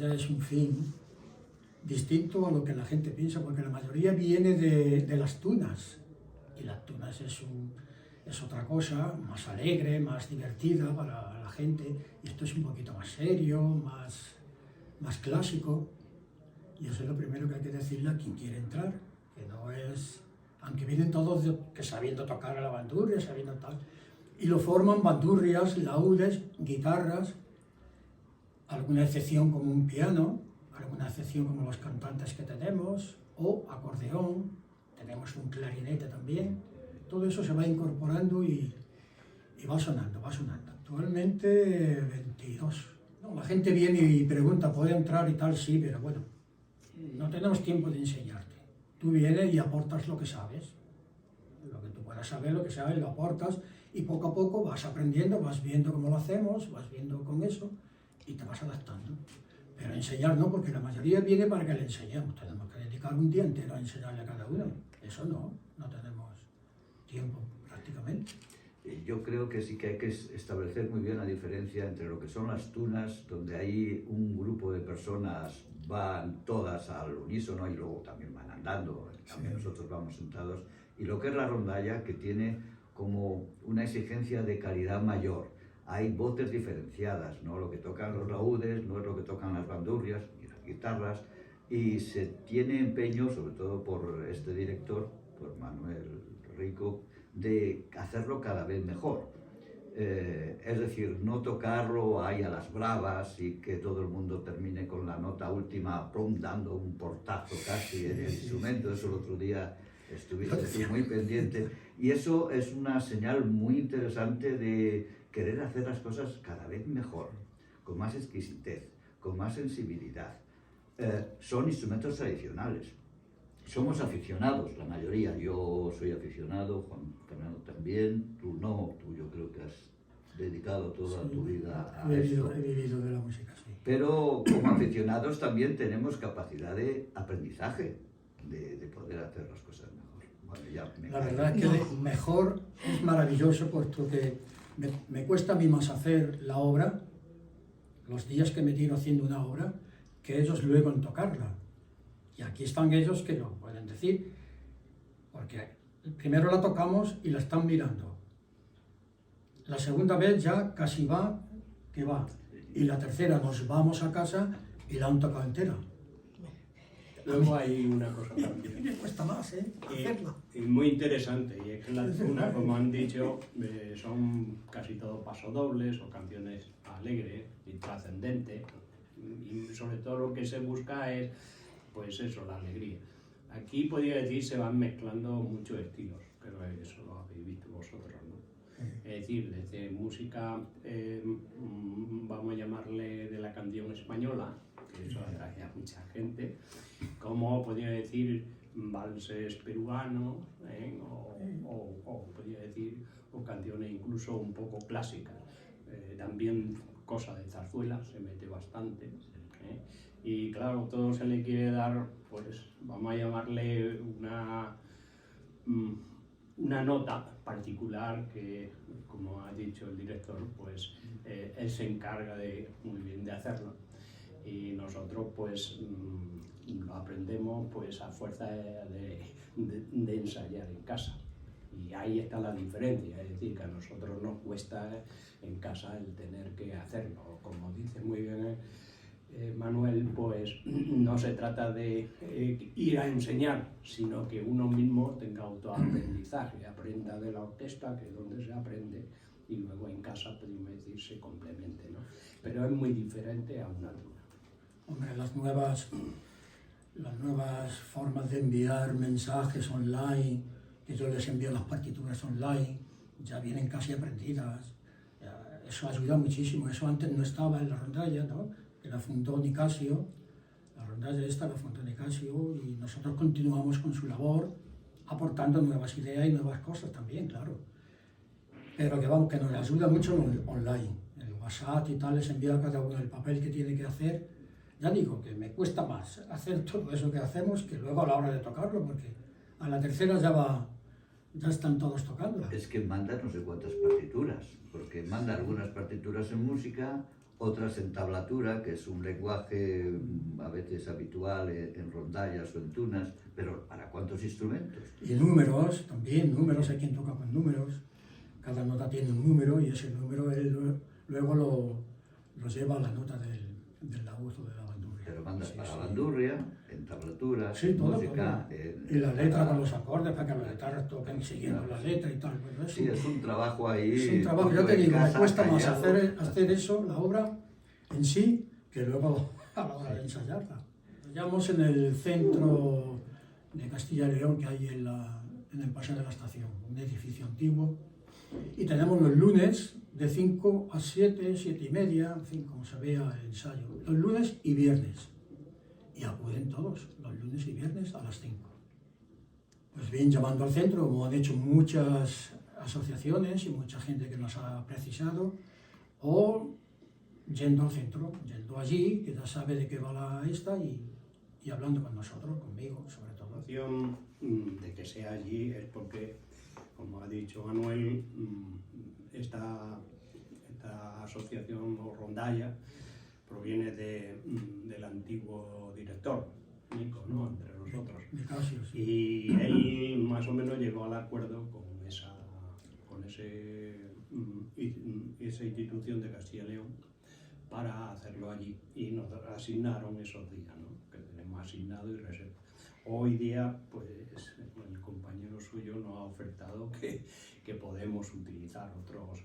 rondalla es un fin distinto a lo que la gente piensa, porque la mayoría viene de las tunas, y las tunas es otra cosa, más alegre, más divertida para la gente, y esto es un poquito más serio, más clásico, y eso es lo primero que hay que decirle a quien quiere entrar, que no es, aunque vienen todos que sabiendo tocar a la bandurria, sabiendo tal, y lo forman bandurrias, laúdes, guitarras, alguna excepción como un piano, alguna excepción como los cantantes que tenemos, o acordeón, tenemos un clarinete también, todo eso se va incorporando y va sonando, va sonando. Actualmente 22. No, la gente viene y pregunta, ¿puede entrar y tal? Sí, pero bueno, no tenemos tiempo de enseñarte. Tú vienes y aportas lo que sabes, lo que tú puedas saber, lo que sabes, lo aportas, y poco a poco vas aprendiendo, vas viendo cómo lo hacemos, vas viendo con eso, y te vas adaptando. Pero enseñar no, porque la mayoría viene para que le enseñemos. Tenemos que dedicar un día entero a enseñarle a cada uno. Eso no tenemos tiempo prácticamente. Yo creo que sí que hay que establecer muy bien la diferencia entre lo que son las tunas, donde hay un grupo de personas, van todas al unísono y luego también van andando, también nosotros vamos sentados, y lo que es la rondalla, que tiene como una exigencia de calidad mayor. Hay voces diferenciadas, ¿no? Lo que tocan los laúdes no es lo que tocan las bandurrias y las guitarras, y se tiene empeño, sobre todo por este director, por Manuel Rico, de hacerlo cada vez mejor. Es decir, no tocarlo ahí a las bravas y que todo el mundo termine con la nota última, pum, dando un portazo casi en el instrumento. Eso el otro día estuviste muy pendiente. Y eso es una señal muy interesante de querer hacer las cosas cada vez mejor, con más exquisitez, con más sensibilidad. Son instrumentos tradicionales. Somos aficionados, la mayoría. Yo soy aficionado, Juan Fernando también, tú no, tú yo creo que has dedicado toda tu vida a esto. He vivido de la música, sí. Pero como aficionados también tenemos capacidad de aprendizaje, de poder hacer las cosas mejor. Bueno, ya la verdad es que mejor es maravilloso, puesto que me cuesta a mí más hacer la obra, los días que me tiro haciendo una obra, que ellos luego en tocarla. Y aquí están ellos que lo pueden decir, porque primero la tocamos y la están mirando. La segunda vez ya casi va, que va. Y la tercera nos vamos a casa y la han tocado entera. Luego hay una cosa también. Me cuesta más, hacerla. Y muy interesante, y es que las tunas, como han dicho, son casi todo pasodobles o canciones alegres y trascendentes. Y sobre todo lo que se busca es, pues eso, la alegría. Aquí podría decir se van mezclando muchos estilos, pero eso lo habéis visto vosotros, ¿no? Es decir, desde música, vamos a llamarle de la canción española, que eso atrae a mucha gente, como podría decir valses peruanos, o podría decir o canciones incluso un poco clásicas. También cosa de zarzuela se mete bastante. Y claro, todo se le quiere dar, pues vamos a llamarle una nota particular que, como ha dicho el director, pues él se encarga muy bien de hacerlo. Y nosotros pues lo aprendemos pues a fuerza de ensayar en casa. Y ahí está la diferencia, es decir, que a nosotros nos cuesta en casa el tener que hacerlo. Como dice muy bien Manuel, pues no se trata de ir a enseñar, sino que uno mismo tenga autoaprendizaje, aprenda de la orquesta, que es donde se aprende, y luego en casa, podemos decir, se complemente, ¿no? Pero es muy diferente a una tuna. Hombre, las nuevas formas de enviar mensajes online, que yo les envío las partituras online, ya vienen casi aprendidas. Eso ayuda muchísimo. Eso antes no estaba en la rondalla, ¿no? Que la fundó Nicasio, la rondalla esta la fundó Nicasio, y nosotros continuamos con su labor, aportando nuevas ideas y nuevas cosas también, claro. Pero que vamos, que nos ayuda mucho online. El WhatsApp y tal, les envía a cada uno el papel que tiene que hacer. Ya digo que me cuesta más hacer todo eso que hacemos que luego a la hora de tocarlo, porque a la tercera ya están todos tocando. Es que manda no sé cuántas partituras, porque manda algunas partituras en música, otras en tablatura, que es un lenguaje a veces habitual en rondallas o en tunas, pero ¿para cuántos instrumentos? Y números, también números, hay quien toca con números. Cada nota tiene un número y ese número él luego lo lleva a la nota del laúd o de la bandurria. Pero mandas Sí, para sí. bandurria, en tablatura, Sí, en todo, música. todo. Y la letra con los acordes para que las guitarras toquen siguiendo la letra y tal. Bueno, Sí, es un trabajo ahí. es un trabajo, yo tuyo te en digo, me casa, cuesta más callado. hacer eso, la obra en sí, que luego a la hora de ensayarla. Hallamos en el centro de Castilla y León que hay en el Paseo de la Estación, un edificio antiguo. Y tenemos los lunes de 5 a 7, 7 y media, en fin, como se vea el ensayo. Los lunes y viernes. Y acuden todos, los lunes y viernes a las 5. Pues bien, llamando al centro, como han hecho muchas asociaciones y mucha gente que nos ha precisado, o yendo al centro, yendo allí, que ya sabe de qué va esta y hablando con nosotros, conmigo sobre todo. La opción de que sea allí es porque, como ha dicho Manuel, esta asociación o rondalla proviene del antiguo director, Nico, ¿no? Entre nosotros. De Casio, sí. Y él más o menos llegó al acuerdo con esa institución de Castilla y León para hacerlo allí y nos asignaron esos días, ¿no? Que tenemos asignado y reserva. Hoy día, pues, el compañero suyo nos ha ofertado que podemos utilizar otros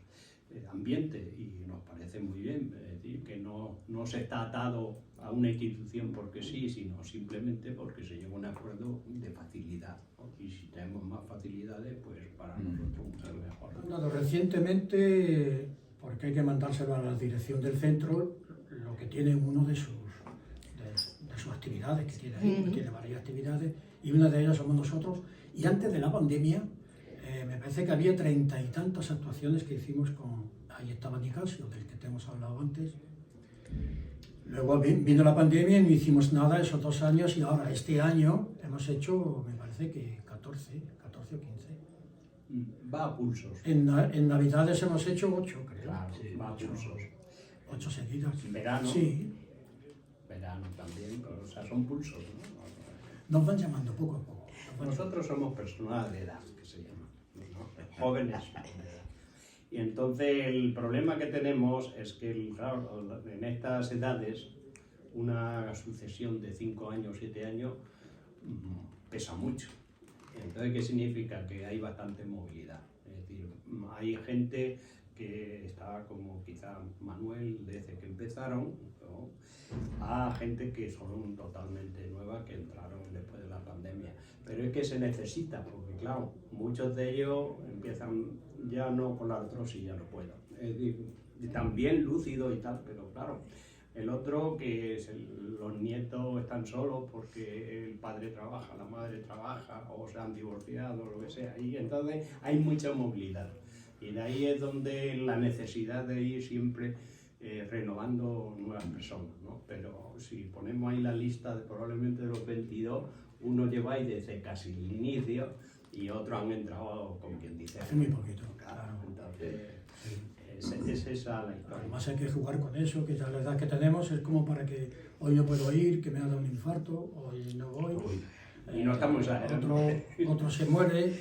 ambientes y nos parece muy bien, es decir, que no se está atado a una institución porque sí, sino simplemente porque se llega a un acuerdo de facilidad, ¿no? Y si tenemos más facilidades, pues para nosotros mucho mejor. Dado recientemente, porque hay que mandárselo a la dirección del centro, lo que tiene uno de sus actividades, que tiene ahí, que tiene varias actividades, y una de ellas somos nosotros. Y antes de la pandemia, me parece que había 30 y tantas actuaciones que hicimos ahí estaba Nicasio, del que te hemos hablado antes. Luego vino la pandemia y no hicimos nada esos 2 años, y ahora este año hemos hecho, me parece que 14 o 15. Va a pulsos. En Navidades hemos hecho 8, creo. Claro, Sí, va a pulsos. 8 seguidas. En verano. Sí. Verano también, o sea, son pulsos, ¿no? Nos van llamando poco a poco. Nosotros somos personas de edad, que se llama, ¿no? Jóvenes de edad. Y entonces el problema que tenemos es que, claro, en estas edades, una sucesión de 5 años, 7 años, pesa mucho. Entonces, ¿qué significa? Que hay bastante movilidad. Es decir, hay gente que está como quizá Manuel desde que empezaron, ¿no? A gente que son totalmente nuevas, que entraron después de la pandemia. Pero es que se necesita, porque claro, muchos de ellos empiezan ya no con la artrosis, ya no puedo. Es decir, también lúcido y tal, pero claro, el otro que los nietos están solos porque el padre trabaja, la madre trabaja, o se han divorciado, o lo que sea, y entonces hay mucha movilidad. Y de ahí es donde la necesidad de ir siempre renovando nuevas personas, ¿no? Pero si ponemos ahí la lista probablemente de los 22, uno lleva ahí desde casi el inicio y otros han entrado, como quien dice, Hace muy poquito. claro. Entonces, Sí. es esa la historia. Además hay que jugar con eso, que ya la edad que tenemos es como para que hoy no puedo ir, que me ha dado un infarto, hoy no voy. Y no estamos exagerando. Otro se muere,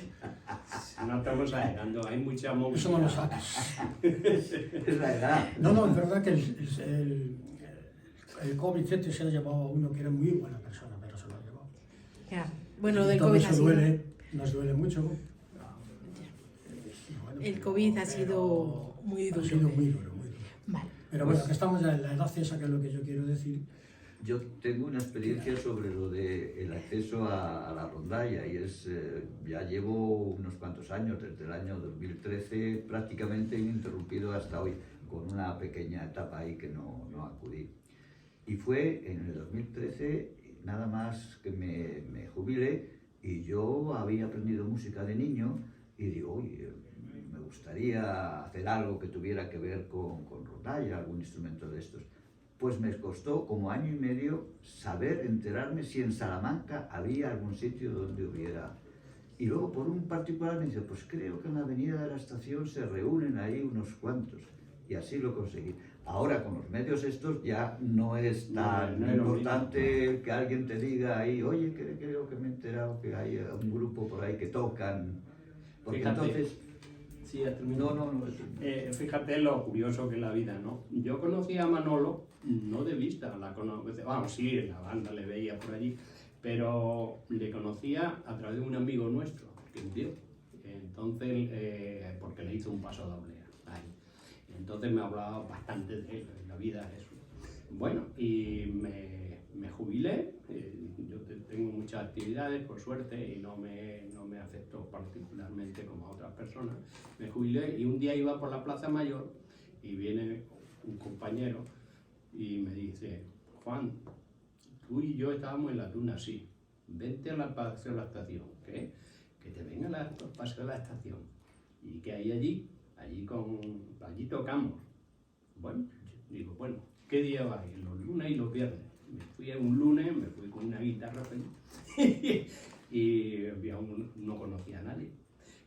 No estamos exagerando, hay mucha eso movilidad. no lo saques. Es la edad. No, es verdad que el COVID se ha llevado a uno que era muy buena persona, pero se lo ha llevado. Ya. Bueno, lo del Todo COVID eso ha sido... duele, nos duele mucho. Y bueno, El COVID ha sido muy duro. Ha sido muy duro, muy duro. Vale. Pero bueno, que estamos ya en la edad esa, que es lo que yo quiero decir. Yo tengo una experiencia sobre lo del acceso a la rondalla y ya llevo unos cuantos años, desde el año 2013 prácticamente ininterrumpido hasta hoy, con una pequeña etapa ahí que no acudí. Y fue en el 2013, nada más que me jubilé, y yo había aprendido música de niño y digo, oye, me gustaría hacer algo que tuviera que ver con rondalla, algún instrumento de estos. Pues me costó como año y medio enterarme si en Salamanca había algún sitio donde hubiera. Y luego por un particular me dice, pues creo que en la avenida de la Estación se reúnen ahí unos cuantos. y así lo conseguí. Ahora con los medios estos ya no es tan No es lo importante que alguien te diga ahí, oye, creo que me he enterado que hay un grupo por ahí que tocan, porque Fíjate. entonces... Sí, ya terminó. No. Fíjate lo curioso que es la vida, ¿no? Yo conocí a Manolo, no de vista, vamos, sí, en la banda le veía por allí, pero le conocía a través de un amigo nuestro que murió. Entonces, porque le hizo un paso doble ahí. Entonces me hablaba bastante de él, en la vida, eso. Bueno, y me jubilé. Yo tengo muchas actividades, por suerte, y no me afectó particularmente como a otras personas. Me jubilé y un día iba por la Plaza Mayor y viene un compañero y me dice, Juan, tú y yo estábamos en la Tuna, sí, vente a la Paseo de la Estación, ¿qué? Que te venga al Paseo de la Estación. ¿Y qué hay allí? Allí tocamos. Bueno, digo, bueno, ¿qué día va? Los lunes y los viernes. Me fui un lunes, me fui con una guitarra y no conocía a nadie,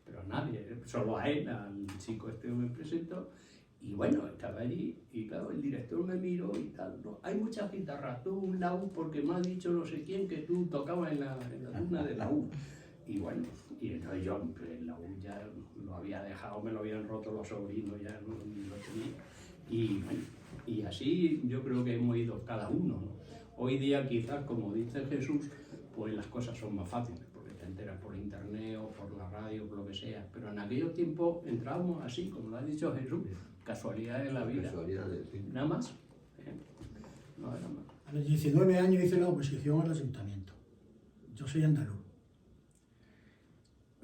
pero a nadie, solo a él, al chico este que me presentó. Y bueno, estaba allí y claro, el director me miró y tal, ¿no? Hay muchas guitarras, tú un laúd porque me ha dicho no sé quién que tú tocabas en la Tuna de laúd. Y bueno, y entonces yo el laúd ya lo había dejado, me lo habían roto los sobrinos, ya no lo tenía. Y bueno, y así yo creo que hemos ido cada uno, ¿no? Hoy día quizás, como dice Jesús, pues las cosas son más fáciles, porque te enteras por internet o por la radio, por lo que sea. Pero en aquellos tiempos entrábamos así, como lo ha dicho Jesús, casualidad de la vida. Casualidades, sí. Nada más. No era más. A los 19 años hice la oposición al ayuntamiento. Yo soy andaluz.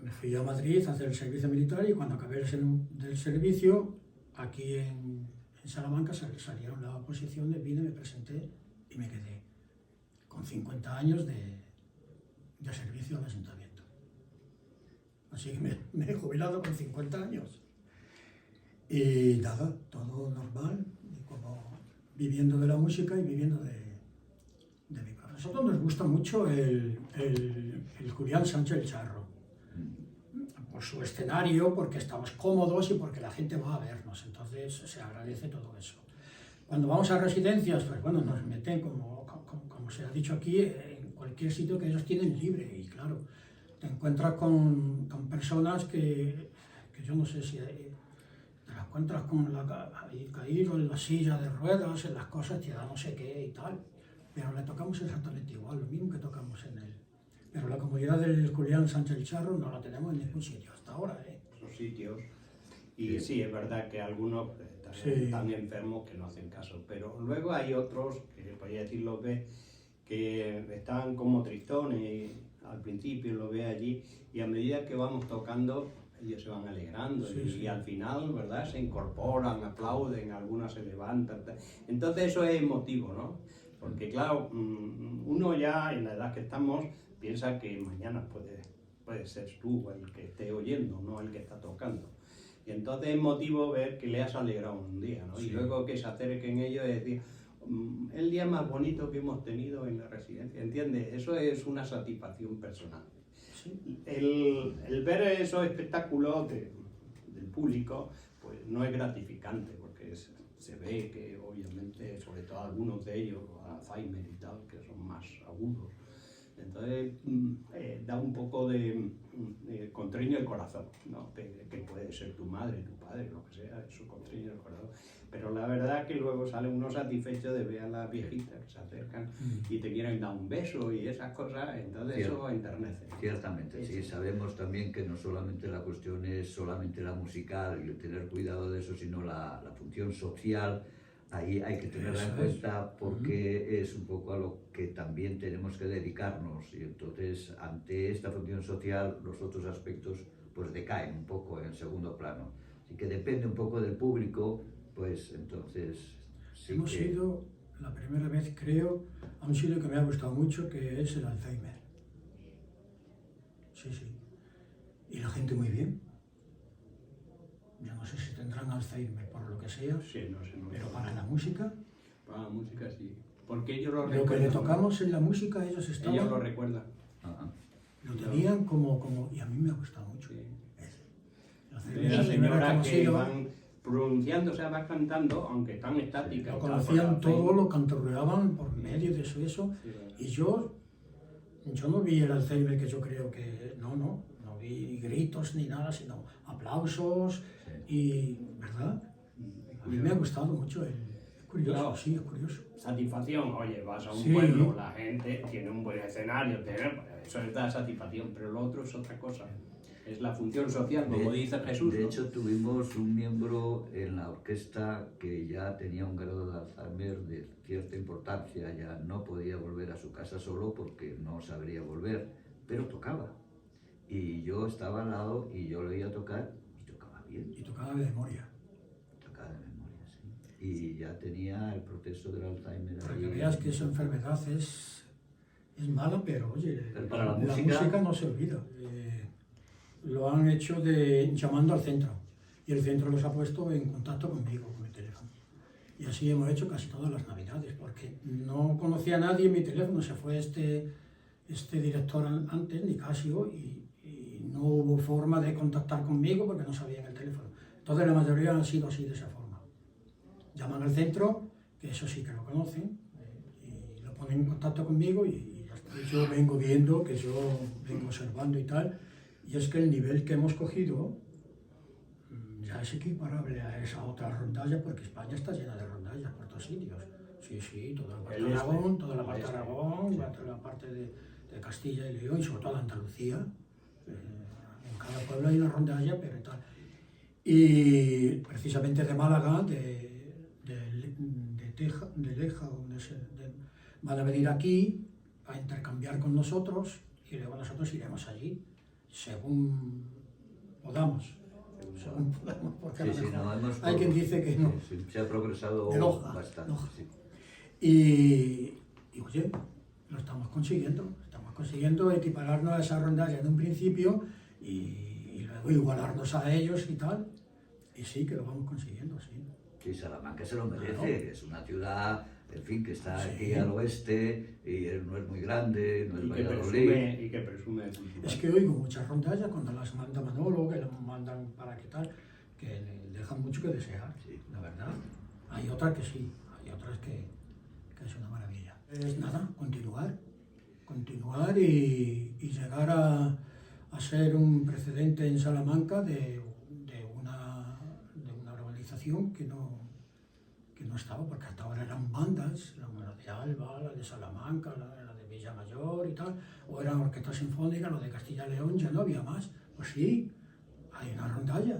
Me fui a Madrid a hacer el servicio militar y cuando acabé del servicio, aquí en Salamanca salieron la oposición, vine, me presenté y me quedé con 50 años de servicio al ayuntamiento. Así que me he jubilado con 50 años. Y nada, todo normal, y como viviendo de la música y viviendo de mi padre. A nosotros nos gusta mucho el Julián Sánchez El Charro. Por su escenario, porque estamos cómodos y porque la gente va a vernos, entonces se agradece todo eso. Cuando vamos a residencias, pues bueno, nos meten, como se ha dicho aquí, en cualquier sitio que ellos tienen libre, y claro, te encuentras con personas que yo no sé si te las encuentras con ahí caído en la silla de ruedas, en las cosas, te da no sé qué y tal, pero le tocamos exactamente igual, lo mismo que tocamos en él. Pero la comodidad del Julián Sánchez El Charro no la tenemos en ningún sitio hasta ahora, ¿eh? Esos sitios. Y sí, es verdad que algunos están enfermos que no hacen caso, pero luego hay otros, que podría decirlo, que están como tristones y al principio lo ve allí y a medida que vamos tocando ellos se van alegrando y al final, ¿verdad? Se incorporan, aplauden, algunos se levantan. Entonces eso es emotivo, ¿no? Porque claro, uno ya en la edad que estamos piensa que mañana puede ser tú el que esté oyendo, no el que está tocando. Y entonces es motivo ver que le has alegrado un día, ¿no? Sí. Y luego que se acerquen ellos y decir, el día más bonito que hemos tenido en la residencia, ¿entiendes? Eso es una satisfacción personal. Sí. El ver esos espectáculos del público, pues no es gratificante, porque se ve que obviamente, sobre todo algunos de ellos, Alzheimer y tal, que son más agudos, entonces da un poco de contriño el corazón, ¿no? Que puede ser tu madre, tu padre, lo que sea, eso contriño el corazón. Pero la verdad que luego sale uno satisfecho de ver a las viejitas que se acercan y te quieren dar un beso y esas cosas, entonces eso enternece. Ciertamente, sí, sabemos también que no solamente la cuestión es solamente la musical y tener cuidado de eso, sino la función social. Ahí hay que tenerla en cuenta porque es un poco a lo que también tenemos que dedicarnos y entonces ante esta función social los otros aspectos pues decaen un poco en segundo plano. Así que depende un poco del público, pues entonces sí. Hemos ido la primera vez, creo, a un sitio que me ha gustado mucho, que es el Alzheimer. Sí, sí. Y la gente muy bien. Yo no sé si tendrán Alzheimer por lo que sea, sí, no sé, pero para la música... Para la música sí, porque ellos lo recuerdan. Lo que le tocamos en la música, ellos estaban... Ellos lo recuerdan. Lo tenían como... Y a mí me ha gustado mucho. Sí. La señora que van pronunciándose, va cantando, aunque tan estática. Lo y tal, conocían pues, todo, lo canturreaban por medio de eso. Y yo no vi el Alzheimer que yo creo que, no vi gritos ni nada, sino aplausos y, ¿verdad? A mí me ha gustado mucho, es curioso, Claro. sí, es curioso. Satisfacción, oye, vas a un Sí. pueblo, la gente tiene un buen escenario, eso es da satisfacción, pero lo otro es otra cosa. Es la función social, como dice Jesús. De ¿no? hecho, tuvimos un miembro en la orquesta que ya tenía un grado de Alzheimer de cierta importancia, ya no podía volver a su casa solo porque no sabría volver, pero tocaba. Y yo estaba al lado y yo lo oía tocar y tocaba bien, Y tocaba de memoria. tocaba de memoria, sí. Y ya tenía el proceso del Alzheimer Para ahí. que veas que esa enfermedad es mala, pero oye, Pero para la la música- música no se olvida. Lo han hecho llamando al centro y el centro los ha puesto en contacto conmigo, con mi teléfono. Y así hemos hecho casi todas las navidades, porque no conocía a nadie en mi teléfono, se fue este director antes, Nicasio, y no hubo forma de contactar conmigo porque no sabían el teléfono. Entonces la mayoría han sido así, de esa forma. Llaman al centro, que eso sí que lo conocen, y lo ponen en contacto conmigo y ya está. Y yo vengo viendo, que yo vengo observando y tal, y es que el nivel que hemos cogido ya es equiparable a esa otra rondalla, porque España está llena de rondallas por todos sitios. Sí, toda la parte de Aragón, toda la parte de Aragón, toda la parte de Castilla y León, y sobre todo Andalucía. En cada pueblo hay una rondalla, pero tal. Y precisamente de Málaga, de Leja, van a venir aquí a intercambiar con nosotros y luego nosotros iremos allí, según podamos. Porque a lo mejor hay quien dice que no. Sí, se ha progresado De Loja, bastante. Loja. Sí. Y oye, lo estamos consiguiendo equipararnos a esa rondalla en un principio y luego igualarnos a ellos y tal. Y sí, que lo vamos consiguiendo, sí. Sí, Salamanca se lo merece, Claro. es una ciudad, en fin, que está Sí. aquí al oeste y no es muy grande, no es Y que Valladolid. presume de cultura. Es que oigo muchas rondallas cuando las manda Manolo, que las mandan para qué tal, que dejan mucho que desear, Sí. la verdad. Hay otras que sí, hay otras que es una maravilla. Es nada, continuar y llegar a ser un precedente en Salamanca de una organización que no estaba, porque hasta ahora eran bandas, la de Alba, la de Salamanca, la de Villamayor y tal, o eran orquestas sinfónicas, la de Castilla y León, ya no había más. Pues sí, hay una rondalla.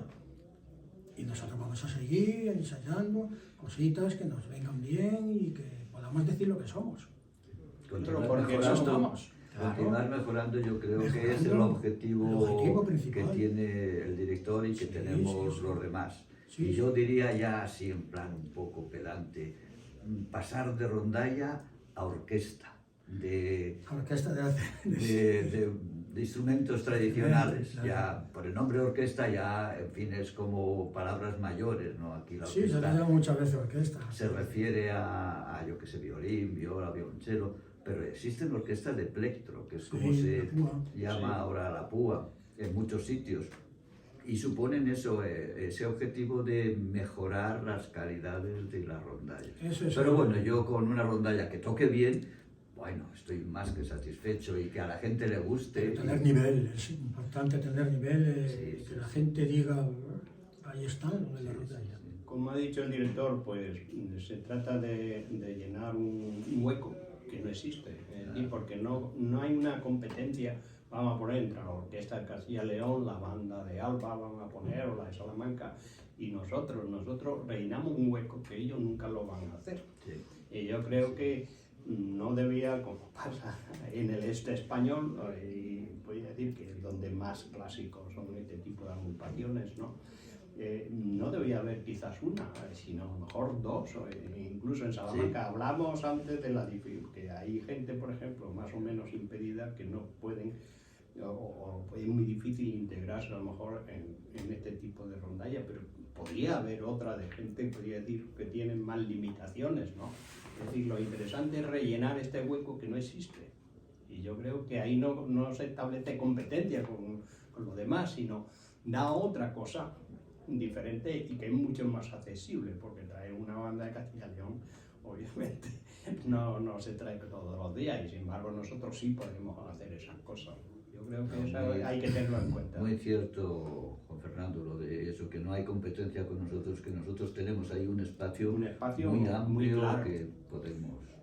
Y nosotros vamos a seguir ensayando cositas que nos vengan bien y que podamos decir lo que somos. Continuar porque eso mejorando, estamos. continuar mejorando, yo creo que es el Mejorando, objetivo, el objetivo principal. que tiene el director y que Sí, tenemos sí. los demás. Sí, Y yo sí. diría ya así en plan un poco pedante, pasar de rondalla a orquesta, de Orquesta de hace... de instrumentos tradicionales. Claro. Ya por el nombre orquesta ya, en fin, es como palabras mayores, ¿no? Aquí la Sí, se le orquesta llama muchas veces orquesta. se refiere yo que sé, violín, viola, violonchelo, pero existen orquestas de plectro, que es como Sí, se la púa. llama Sí. ahora la púa, en muchos sitios. Y suponen eso, ese objetivo de mejorar las calidades de la rondalla. Eso es Pero el- bueno, yo con una rondalla que toque bien, bueno, estoy más que satisfecho y que a la gente le guste. Tener nivel, es importante tener nivel, Sí, sí, que la sí. gente diga, ahí está lo de la rondalla. Como ha dicho el director, pues se trata de llenar un hueco que no existe, es decir, porque no hay una competencia. Vamos a poner entre la orquesta de Castilla y León, la banda de Alba, vamos a poner, o la de Salamanca, y nosotros rellenamos un hueco que ellos nunca lo van a hacer. Sí. Y yo creo que no debía, como pasa en el este español, y voy a decir que es donde más clásicos son este tipo de agrupaciones, ¿no? No debía haber quizás una, sino a lo mejor dos, o incluso en Salamanca. Sí. Hablamos antes de la dificultad, que hay gente, por ejemplo, más o menos impedida que no pueden, o es muy difícil integrarse a lo mejor en este tipo de rondalla, pero podría haber otra de gente, podría decir, que tienen más limitaciones, ¿no? Es decir, lo interesante es rellenar este hueco que no existe. Y yo creo que ahí no se establece competencia con lo demás, sino da otra cosa diferente y que es mucho más accesible, porque traer una banda de Castilla y León, obviamente, no se trae todos los días y sin embargo nosotros sí podemos hacer esas cosas. Yo creo que eso hay que tenerlo en cuenta. Muy cierto, Juan Fernando, lo de eso, que no hay competencia con nosotros, que nosotros tenemos ahí un espacio muy amplio muy claro. que podemos